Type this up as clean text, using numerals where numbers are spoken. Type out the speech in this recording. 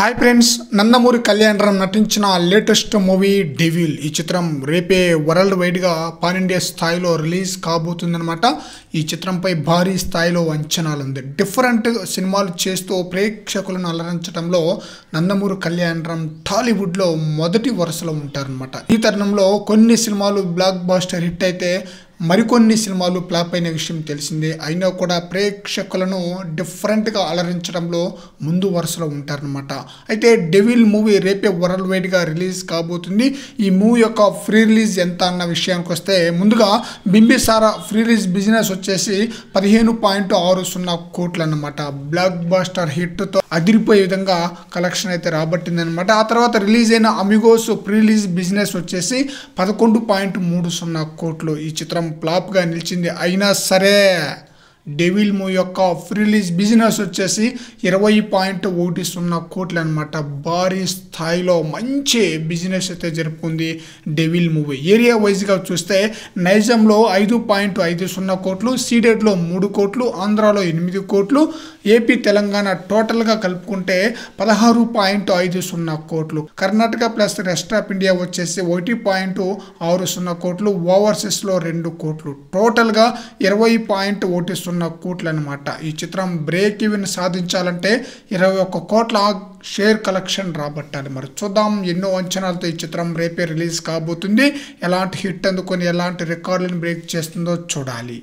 Hi friends, Nandamuri Kalyan Ram నటించిన latest movie devil. ఈ చిత్రం రేపే వరల్డ్ వైడ్గా పాన్ ఇండియా స్థాయిలో రిలీజ్ కాబోతుందన్నమాట. ఈ చిత్రంపై భారీ స్థాయిలో అంచనాలు ఉంది. డిఫరెంట్ సినిమాలు చేస్తూ ప్రేక్షకులను అలరించడంలో నందమూరి కళ్యాణరామ్ టాలీవుడ్లో మొదటి వరుసలో ఉంటారనమాట. ఈ తరుణంలో కొన్ని సినిమాలు బ్లాక్ బాస్టర్ హిట్ అయితే మరికొన్ని సినిమాలు ఫ్లాప్ అయిన విషయం తెలిసిందే. అయినా కూడా ప్రేక్షకులను డిఫరెంట్గా అలరించడంలో ముందు వరుసలో ఉంటారనమాట. అయితే డెవిల్ మూవీ రేపే వరల్డ్ వైడ్గా రిలీజ్ కాబోతుంది. ఈ మూవీ యొక్క ఫ్రీ రిలీజ్ ఎంత అన్న విషయానికి వస్తే, ముందుగా బింబిసారా ఫ్రీ రిలీజ్ బిజినెస్ వచ్చేసి 15.60 కోట్లు అన్నమాట. బ్లాక్ బాస్టర్ హిట్తో అదిరిపోయే విధంగా కలెక్షన్ అయితే రాబట్టింది అనమాట. ఆ తర్వాత రిలీజ్ అయిన అమిగోస్ ప్రీ రిలీజ్ బిజినెస్ వచ్చేసి 11.30 కోట్లు. ఈ చిత్రం ఫ్లాప్గా నిలిచింది. అయినా సరే డెవిల్ మూవీ యొక్క ఫ్రీ రిలీజ్ బిజినెస్ వచ్చేసి 20.10 కోట్లు అనమాట. భారీ స్థాయిలో మంచి బిజినెస్ అయితే జరుపుకుంది డెవిల్ మూవీ. ఏరియా వైజ్గా చూస్తే నైజాంలో 5.50 కోట్లు, సీడెడ్లో 3 కోట్లు, ఆంధ్రాలో 8 కోట్లు, ఏపీ తెలంగాణ టోటల్గా కలుపుకుంటే 16.50 కోట్లు, Karnataka plus rest of India వచ్చేసి 1.60 కోట్లు, ఓవర్సీస్లో 2 కోట్లు, టోటల్గా 20.10 కోట్లు అనమాట. ఈ చిత్రం బ్రేక్ ఈవెన్ సాధించాలంటే 21 కోట్ల షేర్ కలెక్షన్ రాబట్టాలి. మరి చూద్దాం, ఎన్నో అంచనాలతో ఈ చిత్రం రేపే రిలీజ్ కాబోతుంది. ఎలాంటి హిట్ అందుకొని ఎలాంటి రికార్డులను బ్రేక్ చేస్తుందో చూడాలి.